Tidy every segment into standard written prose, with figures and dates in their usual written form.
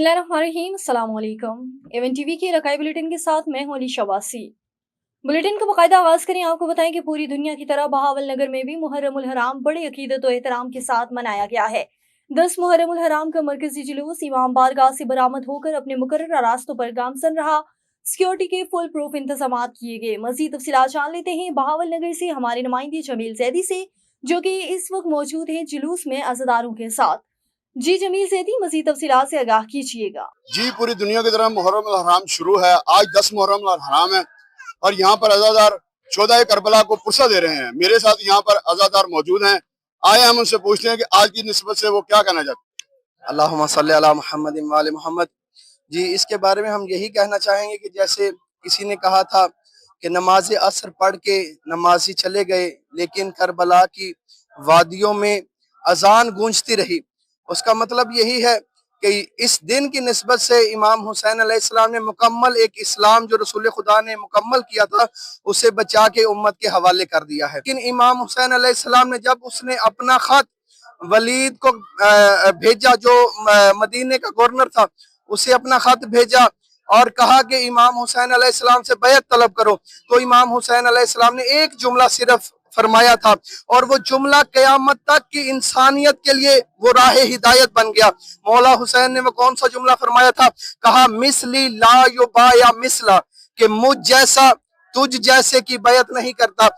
बिस्मिल्लाहिर्रहमानिर्रहीम, अस्सलाम वालेकुम। एवन टीवी के रकाई बुलेटिन के साथ मैं हूं अली शबासी। बुलेटिन का बाकायदा आगाज करें। आपको बताएं कि पूरी दुनिया की तरह बहावल नगर में भी मुहर्रम उल हराम बड़े अकीदत और एहतराम के साथ मनाया गया है। 10 मुहर्रम उल हराम का मरकजी जुलूस इमाम बारगाह से बरामद होकर अपने मुकर्रर रास्तों पर गामसन रहा। सिक्योरिटी के फुल प्रूफ इंतजाम किए गए। मजीद तफसीलात जान लेते हैं बहावल नगर से हमारे नुमाइंदे जमील जैदी से, जो कि इस वक्त मौजूद हैं जुलूस में अज़ादारों के साथ। जी जमील जैदी, मजीद तफसीलात से आगाह कीजिएगा। जी, पूरी दुनिया की तरह मुहर्रम अल हराम शुरू है। आज 10 मुहर्रम अल हराम है और यहाँ पर अज़ादार 14 करबला को पुरसा दे रहे हैं। मेरे साथ यहाँ पर अज़ादार मौजूद हैं। आए हम उनसे पूछते हैं कि आज की निस्बत से वो क्या कहना चाहते हैं। अल्लाहुम्मा सल्ली अला मुहम्मद व आले मोहम्मद। जी, इसके बारे में हम यही कहना चाहेंगे कि जैसे किसी ने कहा था कि नमाज असर पढ़ के नमाजी चले गए, लेकिन करबला की वादियों में अजान गूंजती रही। उसका मतलब यही है कि इस दिन की निस्बत से इमाम हुसैन अलैहिस्सलाम ने मुकम्मल एक इस्लाम जो रसूल खुदा ने मुकम्मल किया था, उसे बचा के उम्मत के हवाले कर दिया है। लेकिन इमाम हुसैन अलैहिस्सलाम ने जब उसने अपना खत वलीद को भेजा, जो मदीने का गवर्नर था, उसे अपना खत भेजा और कहा कि इमाम हुसैन अलैहिस्सलाम से बैत तलब करो, तो इमाम हुसैन अलैहिस्सलाम ने एक जुमला सिर्फ फरमाया था और वो जुमला क़यामत तक की इंसानियत के लिए वो राह हिदायत बन गया। मौला हुसैन ने वो कौन सा जुमला फरमाया था? कहा मिसली ला युबाया मिसला, कि मुझ जैसा तुझ जैसे की बैत नहीं करता।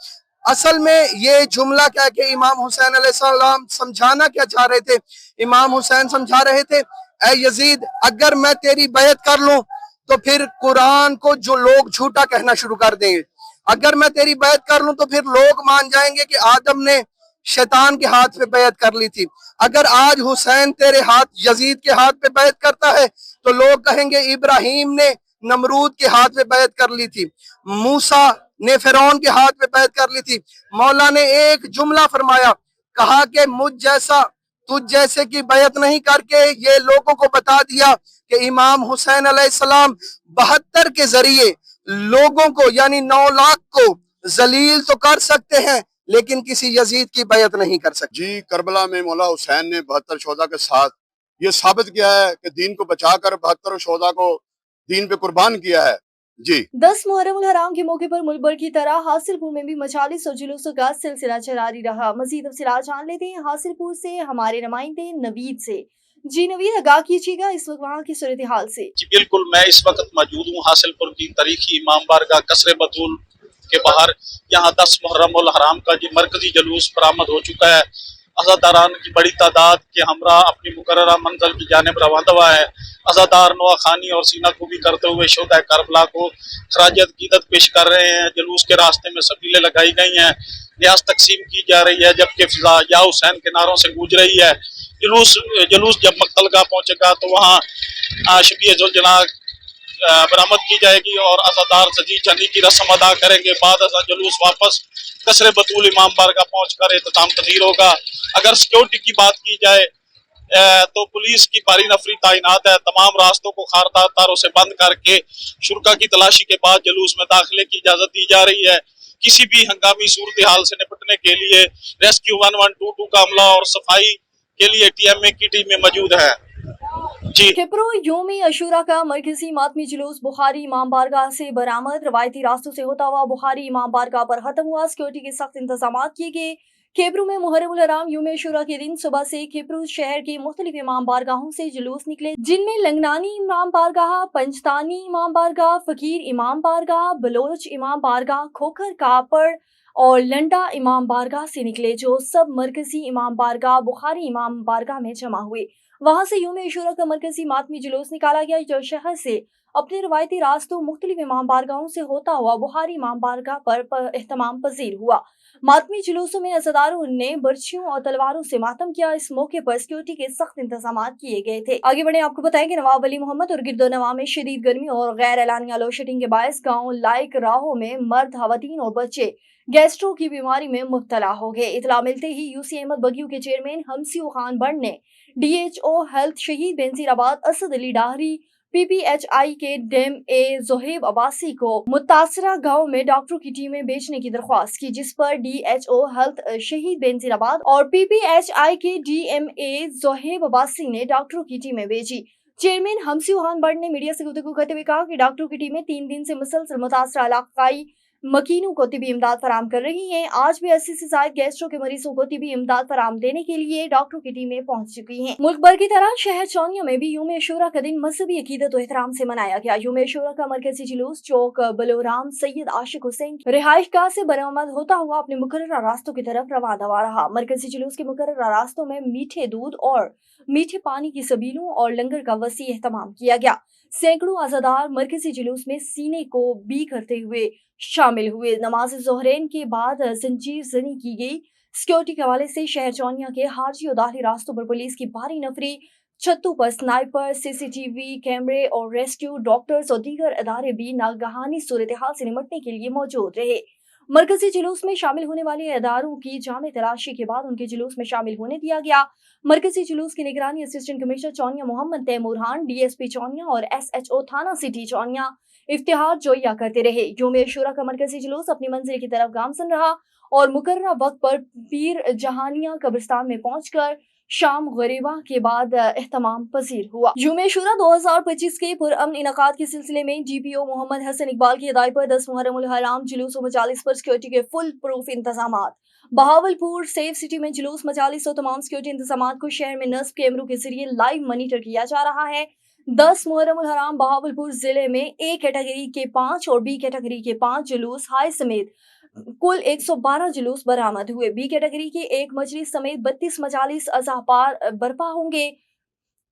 असल में ये जुमला क्या कि इमाम हुसैन अलैहिस्सलाम समझाना क्या चाह रहे थे? इमाम हुसैन समझा रहे थे, ऐ यजीद, अगर मैं तेरी बैत कर लूं तो फिर कुरान को जो लोग झूठा कहना शुरू कर देंगे। अगर मैं तेरी बैत कर लूं तो फिर लोग मान जाएंगे कि आदम ने शैतान के हाथ पे बैत कर ली थी। अगर आज हुसैन तेरे हाथ यजीद के हाथ पे बैत करता है तो लोग कहेंगे इब्राहिम ने नमरूद के हाथ पे बैत कर ली थी, मूसा ने फिरौन के हाथ पे बैत कर ली थी। मौला ने एक जुमला फरमाया, कहा कि मुझ जैसा तुझ जैसे की बैत नहीं करके ये लोगों को बता दिया कि इमाम हुसैन अलैहिस्सलाम 72 के जरिए लोगों को यानी 9 लाख को जलील तो कर सकते हैं, लेकिन किसी यजीद की बैत नहीं कर सकते। जी, करबला में मौला हुसैन ने 72 शोहदा के साथ ये साबित किया है कि दीन को बचाकर 72 शोहदा को दीन पे कुर्बान किया है। जी, 10 मुहर्रम उल हराम के मौके पर मुल्क भर की तरह हासिलपुर में भी मजालिस और जुलूसों का सिलसिला जारी रहा। मजीद तफसीलात जान लेते हैं हासिलपुर से हमारे नुमाइंदे नवीद से। जी नवीद, आगाह कीजिएगा इस वक्त वहाँ की सूरत हाल से। जी बिल्कुल, मैं इस वक्त मौजूद हूँ हासिलपुर की तारीखी इमाम बारगाह कसरे बतूल के बाहर। यहाँ 10 मुहर्रम उल हराम का जो मरकजी जुलूस बरामद हो चुका है। अज़ादारान की बड़ी तादाद के हमरा अपनी मुकर्ररा मंजिल की जानिब रवाना हुआ है। अज़ादार नोआ खानी और सीना खूबी करते हुए शोहदा करबला को खराज अकीदत पेश कर रहे हैं। जुलूस के रास्ते में सबीलें लगाई गई हैं, न्याज तकसीम की जा रही है, जबकि फिजा या हुसैन के नारों से गूंज रही है। जुलूस जब मक्तलगाह पहुंचेगा तो वहाँ शबीह जुलजना बरामद की जाएगी और अज़ादार सजी चंदी की रस्म अदा करेंगे। बाद अज़ा जुलूस वापस कसरे बतूल इमाम बारगाह पहुंचकर एहतमाम पजीर होगा। अगर सिक्योरिटी की बात की जाए तो पुलिस की भारी नफरी तैनात है। तमाम रास्तों को खारदार तारों से बंद करके शुरका की तलाशी के बाद जुलूस में दाखिले की इजाजत दी जा रही है। किसी भी हंगामी सूरत हाल से निपटने के लिए रेस्क्यू 1122 का अमला और सफाई के लिए TMA की टीमें मौजूद है। जी, खिप्रो योमी अशूरा का मरकजी मातमी जुलूस बुखारी इमाम बारगाह से बरामद रवायती रास्तों से होता हुआ बुखारी इमाम बारगाह पर खत्म हुआ। सिक्योरिटी के सख्त इंतजाम किए गए। खेबरू में मुहर्रम उल हराम यूम अशूरा के दिन सुबह से खेबरू शहर के मुख्तलिफ इमाम बारगाहों से जुलूस निकले, जिनमें लंगनानी इमाम बारगाह, पंजतानी इमाम बारगाह, फकीर इमाम बारगाह, बलोच इमाम बारगाह, खोखर कापड़ और लंडा इमाम बारगाह से निकले, जो सब मरकजी इमाम बारगाह बुखारी इमाम बारगाह में जमा हुए। वहां से यूम अशूरा का मरकजी मातमी जुलूस निकाला गया, जो शहर से अपने रवायती रास्तों मुख्तलिफ इमाम बारगाहों से होता हुआ बुखारी इमाम बारगाह पर एहतमाम पजीर हुआ। मातमी जुलूसों में अज़ादारों ने बर्चियों और तलवारों से मातम किया। इस मौके पर सिक्योरिटी के सख्त इंतजाम किए गए थे। आगे बढ़े, आपको बताएं कि नवाब अली मोहम्मद और गिरदो नवा में शदीद गर्मी और गैर एलानिया लोड शेडिंग के बायस गाँव लाइक राहों में मर्द, खवातीन और बच्चे गैस्ट्रो की बीमारी में मुब्तला हो गए। इतला मिलते ही UC अहमद बगियों के चेयरमैन हमसियो खान बंड ने DHO हेल्थ शहीद बेनजीराबाद असद अली डाहरी PPHI के DMA जोहेब अब्बासी को मुतासरा गांव में डॉक्टरों की टीमें भेजने की दरख्वास्त की, जिस पर DHO हेल्थ शहीद बेनजीराबाद और PPHI के DMA जोहेब अब्बासी ने डॉक्टरों की टीमें भेजी। चेयरमैन हमसी उहान बर्ड ने मीडिया से गुफ्तगू करते हुए कहा कि डॉक्टरों की टीमें 3 दिन से मुसलसल मुतासरा इलाकाई मकीनों को तिबी इमदाद फराम कर रही हैं। आज भी 80 से ज्यादा गैस्ट्रो के मरीजों को तिबी इमदाद फराम देने के लिए डॉक्टरों की टीमें पहुंच चुकी हैं। मुल्क भर की तरह शहर चौनिया में भी यूम अशूरा का दिन मजहबी अकीदत और एहतराम से मनाया गया। यूम अशूरा का मरकजी जुलूस चौक बलोराम सैयद आशिक हुसैन रिहाइश गाह से बरामद होता हुआ अपने मुकर्ररा रास्तों की तरफ रवाना हुआ रहा। मरकजी जुलूस के मुकर्ररा रास्तों में मीठे दूध और मीठे पानी की सबीलों और लंगर का वसी एहतमाम किया गया। सैकड़ों अज़ादार मरकजी जुलूस में सीने को बी करते हुए शामिल हुए। नमाज ज़ोहरैन के बाद जंजीर जनी की गई। सिक्योरिटी के हवाले से शहर चौनिया के हाजी और दाखिली रास्तों पर पुलिस की भारी नफरी, छतों पर स्नाइपर, सीसीटीवी कैमरे और रेस्क्यू डॉक्टर्स और दीगर अदारे भी नागहानी सूरत हाल से निपटने के लिए मौजूद रहे। मरकजी जुलूस में शामिल होने वाले अदारों की जामे तलाशी के बाद उनके जुलूस में शामिल होने दिया गया। मरकजी जुलूस की निगरानी assistant commissioner Chunian Mohammad Taimur Khan, DSP Chunian और SHO थाना सिटी चौनिया इफ्तिहार जोया करते रहे। यूम अशूरा का मरकजी जुलूस अपनी मंजिल की तरफ गामजन रहा और मुकर्ररा वक्त पर पीर जहानिया कब्रिस्तान में पहुंचकर शाम गरीबा के बाद एहतमाम पजीर हुआ। यूम अशूरा 2025 के पुरअमन इनकाद के सिलसिले में DPO मोहम्मद हसन इकबाल की हिदायत पर 10 मुहर्रमुल हराम जुलूस और मजालिस पर सिक्योरिटी के फुल प्रूफ इंतजामात। बहावलपुर सेफ सिटी में जुलूस, मजालिस और तमाम सिक्योरिटी इंतजामात को शहर में नस्ब कैमरों के जरिए लाइव मॉनिटर किया जा रहा है। 10 मुहर्रमुल हराम बहावलपुर जिले में A कैटेगरी के 5 और B कैटेगरी के 5 जुलूस हाई समेत कुल 112 जुलूस बरामद हुए। B कैटेगरी के 1 मजलिस समेत 32 मजालिस अज़ापार बर्पा होंगे।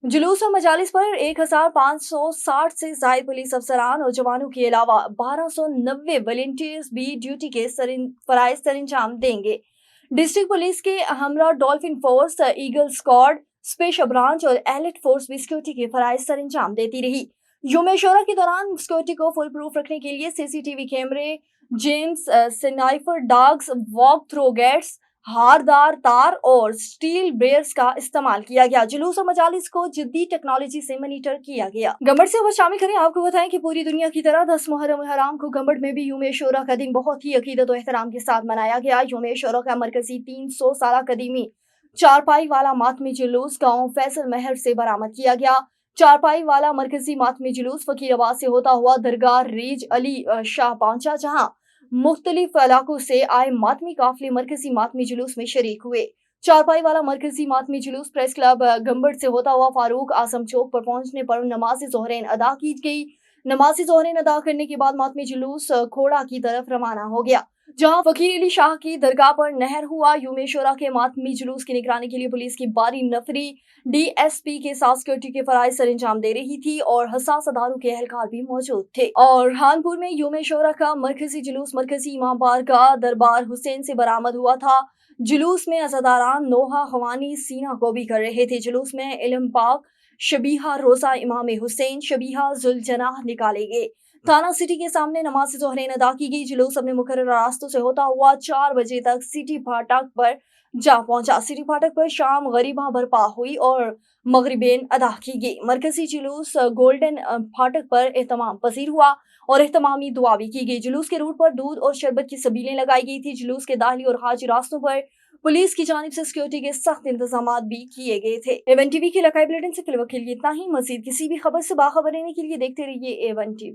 जुलूस और मजालिस पर 1560 से जायद पुलिस अफसरान और जवानों के अलावा 1290 वॉलंटियर्स भी ड्यूटी के फराइज सरंजाम देंगे। डिस्ट्रिक्ट पुलिस के हमरा dolphin force, eagle squad, special branch और एलिट फोर्स भी सिक्योरिटी के फराइज सरंजाम देती रही। यूम अशूरा के दौरान सिक्योरिटी को फुल प्रूफ रखने के लिए सीसीटीवी कैमरे, jammers sniper dogs, walk through gates, हारदार तार और स्टील बेयर्स का इस्तेमाल किया गया। जुलूस और मजालिस को जिद्दी टेक्नोलॉजी से मॉनिटर किया गया। गंबड़ से खबर शामिल करें। आपको बताएं कि पूरी दुनिया की तरह 10 मुहर्रम हराम को गंबड़ में भी यूम अशूरा का दिन बहुत ही अकीदत और एहतराम के साथ मनाया गया। यूम अशूरा का मरकजी 300 साल कदीमी चारपाई वाला मातमी जुलूस गाँव फैसल महर से बरामद किया गया। चारपाई वाला मरकजी मातमी जुलूस फकीराबाद से होता हुआ दरगाह रेज अली शाह पहुंचा, जहां मुख्तलिफ इलाकों से आए मातमी काफिले मरकजी मातमी जुलूस में शरीक हुए। चारपाई वाला मरकजी मातमी जुलूस प्रेस क्लब गंबड़ से होता हुआ फारूक आजम चौक पर पहुंचने पर नमाज ज़ोहरैन अदा की गई। नमाज ज़ोहरैन अदा करने के बाद मातमी जुलूस खोड़ा की तरफ रवाना हो गया, जहां फकीर अली शाह की दरगाह पर नहर हुआ। यूम अशूरा के मातमी जुलूस की निगरानी के लिए पुलिस की भारी नफरी DSP के साथ सिक्योरिटी के फराइज सरंजाम दे रही थी और हसास अदारों के अहलकार भी मौजूद थे। और हानपुर में यूम अशूरा का मरकजी जुलूस मरकजी इमाम बारगाह दरबार हुसैन से बरामद हुआ था। जुलूस में अज़ादारान नोहा खवानी सीना को भी कर रहे थे। जुलूस में इल्म पाक, शबीहा रोजा इमाम हुसैन, शबीहा जुलजनाह निकाले गए। थाना सिटी के सामने नमाज ज़ोहरैन अदा की गई। जुलूस अपने मुकर्रर रास्तों से होता हुआ 4 बजे तक सिटी फाटक पर जा पहुंचा। सिटी फाटक पर शाम गरीबा बर्पा हुई और मगरिबेन अदा की गई। मरकजी जुलूस गोल्डन फाटक पर एहतमाम पजीर हुआ और एहतमामी दुआ भी की गई। जुलूस के रूट पर दूध और शरबत की सबीलें लगाई गई थी। जुलूस के दाखिली और खारजी रास्तों पर पुलिस की जानिब से सिक्योरिटी के सख्त इंतजाम भी किए गए थे। A1 TV के इलाकाई बुलेटिन से फिलहाल के लिए इतना ही। मजीद किसी भी खबर से बाखबर रहने के लिए देखते रहिए A1 TV।